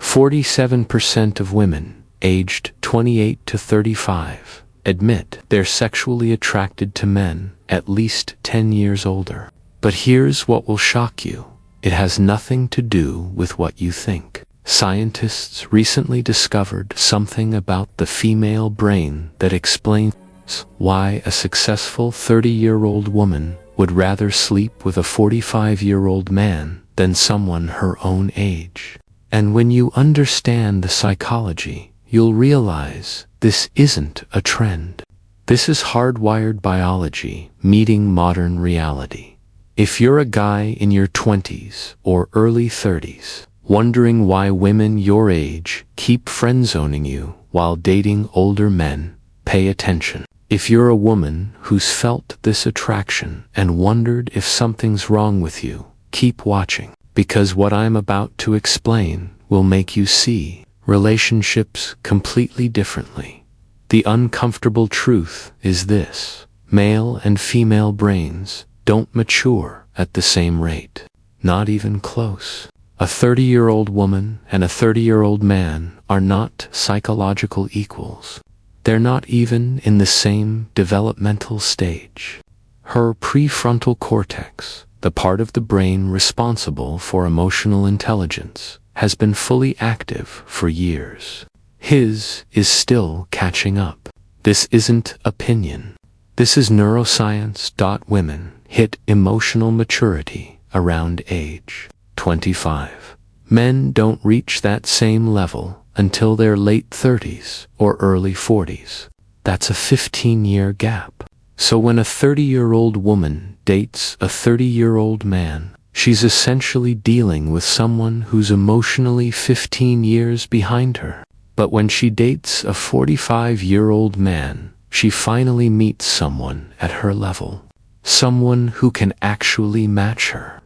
47% of women aged 28 to 35 admit they're sexually attracted to men at least 10 years older. But here's what will shock you. It has nothing to do with what you think. Scientists recently discovered something about the female brain that explains why a successful 30-year-old woman would rather sleep with a 45-year-old man than someone her own age. And when you understand the psychology, you'll realize this isn't a trend. This is hardwired biology meeting modern reality. If you're a guy in your 20s or early 30s, wondering why women your age keep friend-zoning you while dating older men, pay attention. If you're a woman who's felt this attraction and wondered if something's wrong with you, keep watching, because what I'm about to explain will make you see relationships completely differently. The uncomfortable truth is this: male and female brains don't mature at the same rate. Not even close. A 30-year-old woman and a 30-year-old man are not psychological equals. They're not even in the same developmental stage. Her prefrontal cortex, the part of the brain responsible for emotional intelligence, has been fully active for years. His is still catching up. This isn't opinion. This is neuroscience. Women hit emotional maturity around age 25. Men don't reach that same level until their late 30s or early 40s. That's a 15-year gap. So when a 30-year-old woman dates a 30-year-old man, she's essentially dealing with someone who's emotionally 15 years behind her. But when she dates a 45-year-old man, she finally meets someone at her level. Someone who can actually match her.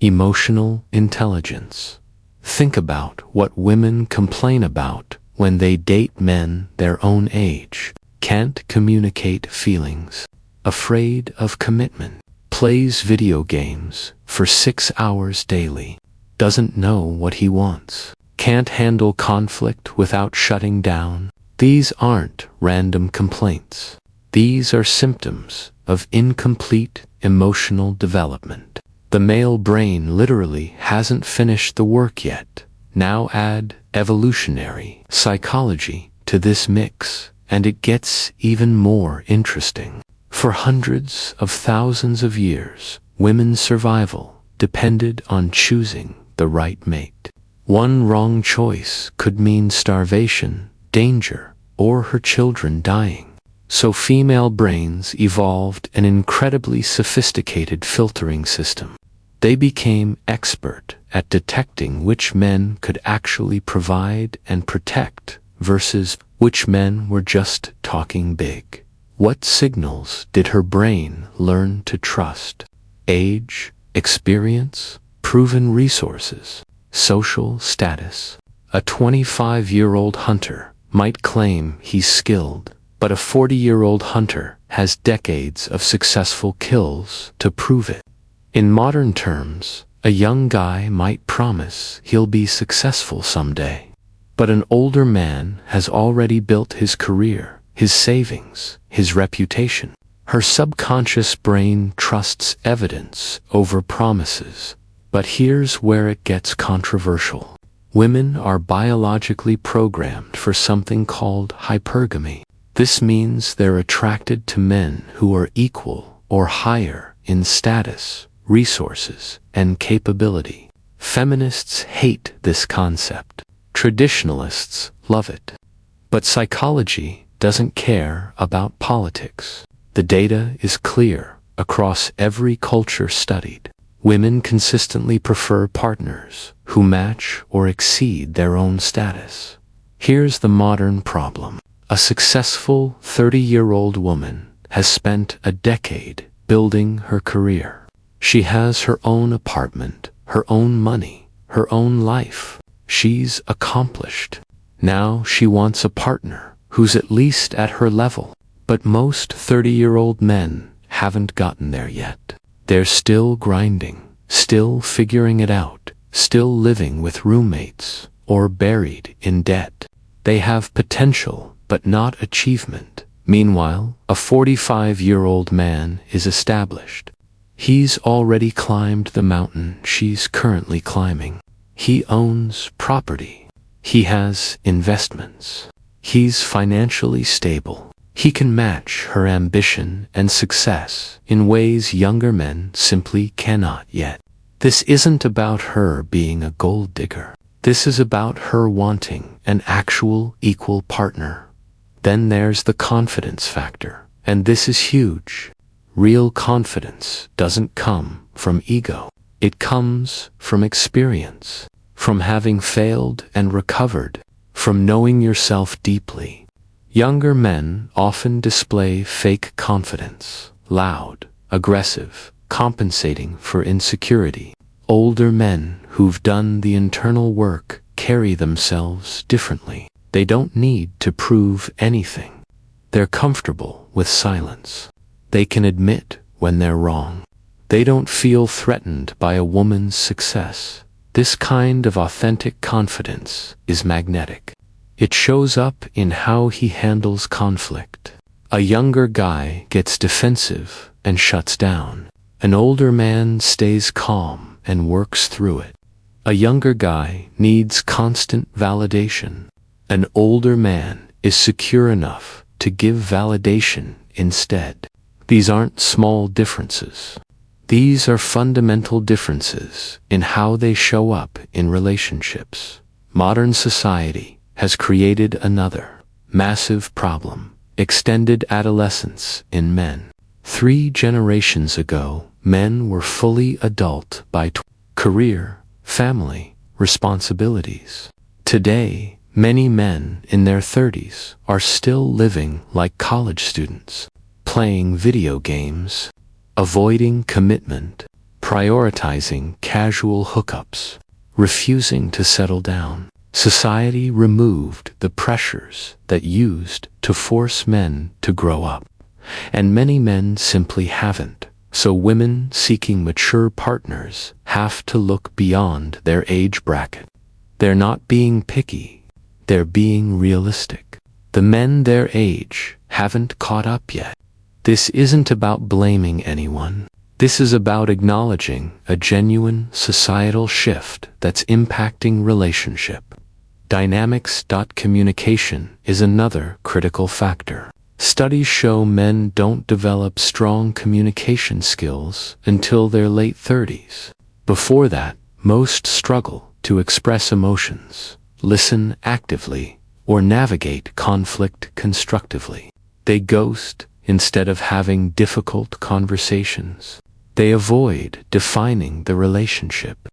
Emotional intelligence. Think about what women complain about when they date men their own age. Can't communicate feelings. Afraid of commitment. Plays video games for 6 hours daily. Doesn't know what he wants. Can't handle conflict without shutting down. These aren't random complaints. These are symptoms of incomplete emotional development. The male brain literally hasn't finished the work yet. Now add evolutionary psychology to this mix, and it gets even more interesting. For hundreds of thousands of years, women's survival depended on choosing the right mate. One wrong choice could mean starvation, danger, or her children dying. So female brains evolved an incredibly sophisticated filtering system. They became expert at detecting which men could actually provide and protect versus which men were just talking big. What signals did her brain learn to trust? Age, experience, proven resources, social status. A 25-year-old hunter might claim he's skilled, but a 40-year-old hunter has decades of successful kills to prove it. In modern terms, a young guy might promise he'll be successful someday, but an older man has already built his career, his savings, his reputation. Her subconscious brain trusts evidence over promises. But here's where it gets controversial. Women are biologically programmed for something called hypergamy. This means they're attracted to men who are equal or higher in status, resources, and capability. Feminists hate this concept. Traditionalists love it. But psychology doesn't care about politics. The data is clear across every culture studied. Women consistently prefer partners who match or exceed their own status. Here's the modern problem. A successful 30-year-old woman has spent a decade building her career. She has her own apartment, her own money, her own life. She's accomplished. Now she wants a partner who's at least at her level. But most 30-year-old men haven't gotten there yet. They're still grinding, still figuring it out, still living with roommates, or buried in debt. They have potential, but not achievement. Meanwhile, a 45-year-old man is established. He's already climbed the mountain she's currently climbing. He owns property. He has investments. He's financially stable. He can match her ambition and success in ways younger men simply cannot yet. This isn't about her being a gold digger. This is about her wanting an actual equal partner. Then there's the confidence factor, and this is huge. Real confidence doesn't come from ego. It comes from experience, from having failed and recovered, from knowing yourself deeply. Younger men often display fake confidence, loud, aggressive, compensating for insecurity. Older men who've done the internal work carry themselves differently. They don't need to prove anything. They're comfortable with silence. They can admit when they're wrong. They don't feel threatened by a woman's success. This kind of authentic confidence is magnetic. It shows up in how he handles conflict. A younger guy gets defensive and shuts down. An older man stays calm and works through it. A younger guy needs constant validation. An older man is secure enough to give validation instead. These aren't small differences. These are fundamental differences in how they show up in relationships. Modern society has created another massive problem: extended adolescence in men. 3 generations ago, men were fully adult by career, family, responsibilities. Today, many men in their 30s are still living like college students, playing video games, avoiding commitment, prioritizing casual hookups, refusing to settle down. Society removed the pressures that used to force men to grow up, and many men simply haven't. So women seeking mature partners have to look beyond their age bracket. They're not being picky, they're being realistic. The men their age haven't caught up yet. This isn't about blaming anyone. This is about acknowledging a genuine societal shift that's impacting relationship dynamics. Communication is another critical factor. Studies show men don't develop strong communication skills until their late 30s. Before that, most struggle to express emotions, listen actively, or navigate conflict constructively. They ghost instead of having difficult conversations. They avoid defining the relationship.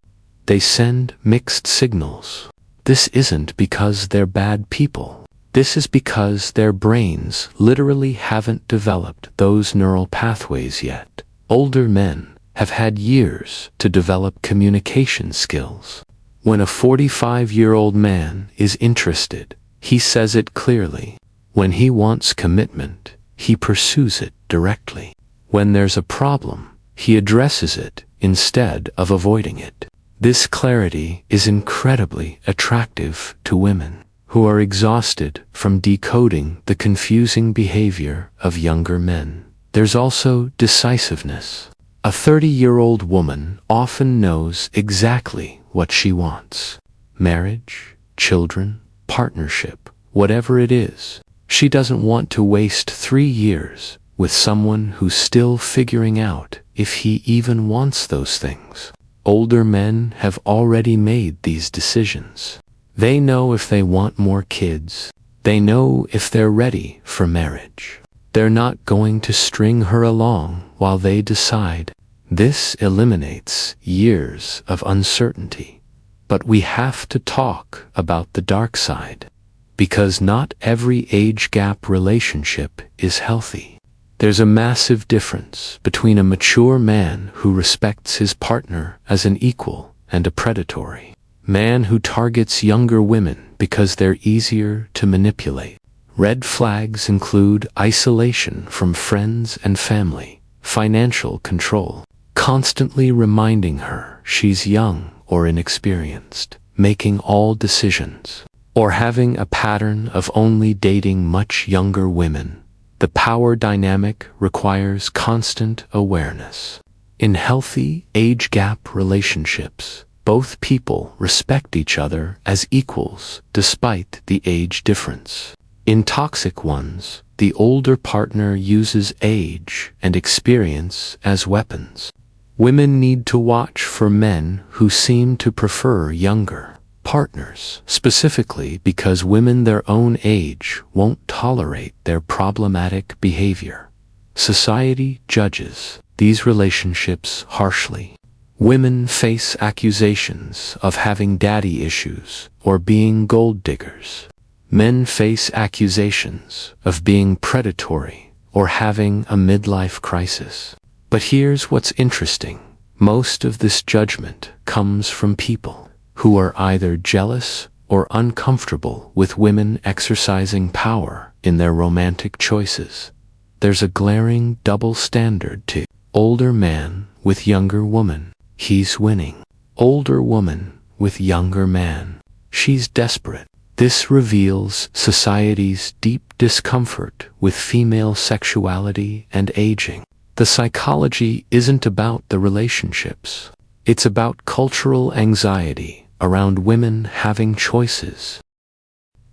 They send mixed signals. This isn't because they're bad people. This is because their brains literally haven't developed those neural pathways yet. Older men have had years to develop communication skills. When a 45-year-old man is interested, he says it clearly. When he wants commitment, he pursues it directly. When there's a problem, he addresses it instead of avoiding it. This clarity is incredibly attractive to women who are exhausted from decoding the confusing behavior of younger men. There's also decisiveness. A 30-year-old woman often knows exactly what she wants. Marriage, children, partnership, whatever it is. She doesn't want to waste 3 years with someone who's still figuring out if he even wants those things. Older men have already made these decisions. They know if they want more kids. They know if they're ready for marriage. They're not going to string her along while they decide. This eliminates years of uncertainty. But we have to talk about the dark side, because not every age gap relationship is healthy. There's a massive difference between a mature man who respects his partner as an equal and a predatory man who targets younger women because they're easier to manipulate. Red flags include isolation from friends and family, financial control, constantly reminding her she's young or inexperienced, making all decisions, or having a pattern of only dating much younger women. The power dynamic requires constant awareness. In healthy, age gap relationships, both people respect each other as equals despite the age difference. In toxic ones, the older partner uses age and experience as weapons. Women need to watch for men who seem to prefer younger partners, specifically because women their own age won't tolerate their problematic behavior. Society judges these relationships harshly. Women face accusations of having daddy issues or being gold diggers. Men face accusations of being predatory or having a midlife crisis. But here's what's interesting. Most of this judgment comes from people who are either jealous or uncomfortable with women exercising power in their romantic choices. There's a glaring double standard too. Older man with younger woman, he's winning. Older woman with younger man, she's desperate. This reveals society's deep discomfort with female sexuality and aging. The psychology isn't about the relationships. It's about cultural anxiety around women having choices.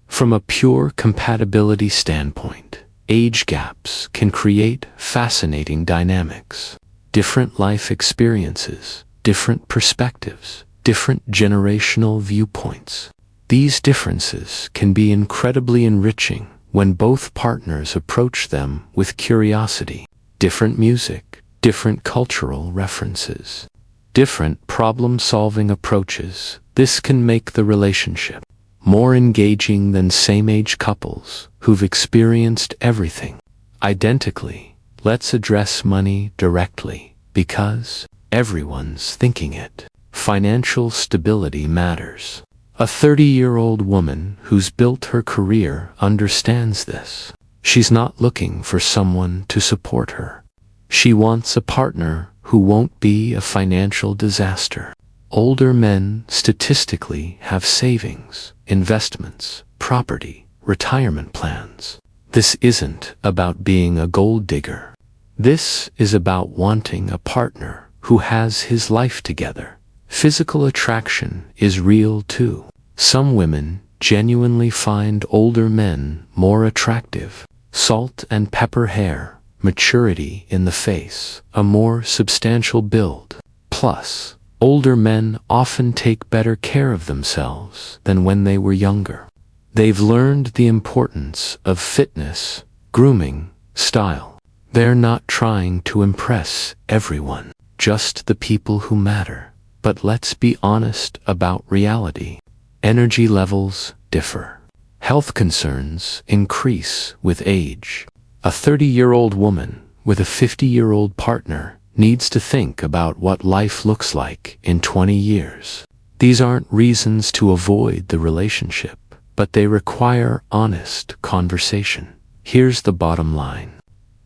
From a pure compatibility standpoint, age gaps can create fascinating dynamics. Different life experiences, different perspectives, different generational viewpoints. These differences can be incredibly enriching when both partners approach them with curiosity. Different music, different cultural references, different problem-solving approaches. This can make the relationship more engaging than same-age couples who've experienced everything identically. Let's address money directly, because everyone's thinking it. Financial stability matters. A 30-year-old woman who's built her career understands this. She's not looking for someone to support her. She wants a partner who won't be a financial disaster. Older men statistically have savings, investments, property, retirement plans. This isn't about being a gold digger. This is about wanting a partner who has his life together. Physical attraction is real too. Some women genuinely find older men more attractive. Salt and pepper hair, maturity in the face, a more substantial build. Plus, older men often take better care of themselves than when they were younger. They've learned the importance of fitness, grooming, style. They're not trying to impress everyone, just the people who matter. But let's be honest about reality. Energy levels differ. Health concerns increase with age. A 30-year-old woman with a 50-year-old partner needs to think about what life looks like in 20 years. These aren't reasons to avoid the relationship, but they require honest conversation. Here's the bottom line.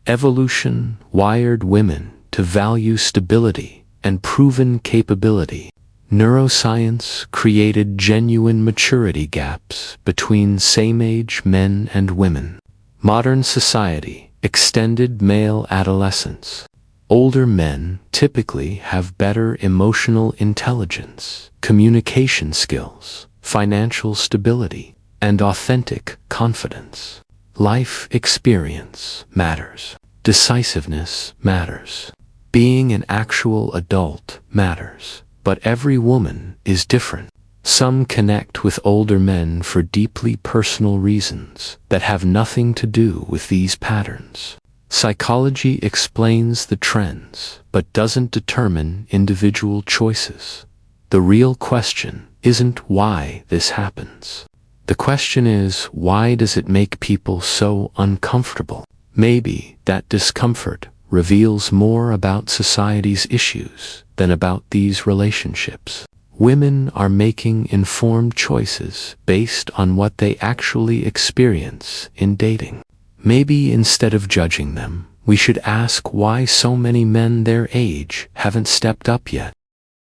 Evolution wired women to value stability and proven capability. Neuroscience created genuine maturity gaps between same-age men and women. Modern society extended male adolescence. Older men typically have better emotional intelligence, communication skills, financial stability, and authentic confidence. Life experience matters. Decisiveness matters. Being an actual adult matters. But every woman is different. Some connect with older men for deeply personal reasons that have nothing to do with these patterns. Psychology explains the trends, but doesn't determine individual choices. The real question isn't why this happens. The question is, why does it make people so uncomfortable? Maybe that discomfort reveals more about society's issues than about these relationships. Women are making informed choices based on what they actually experience in dating. Maybe instead of judging them, we should ask why so many men their age haven't stepped up yet.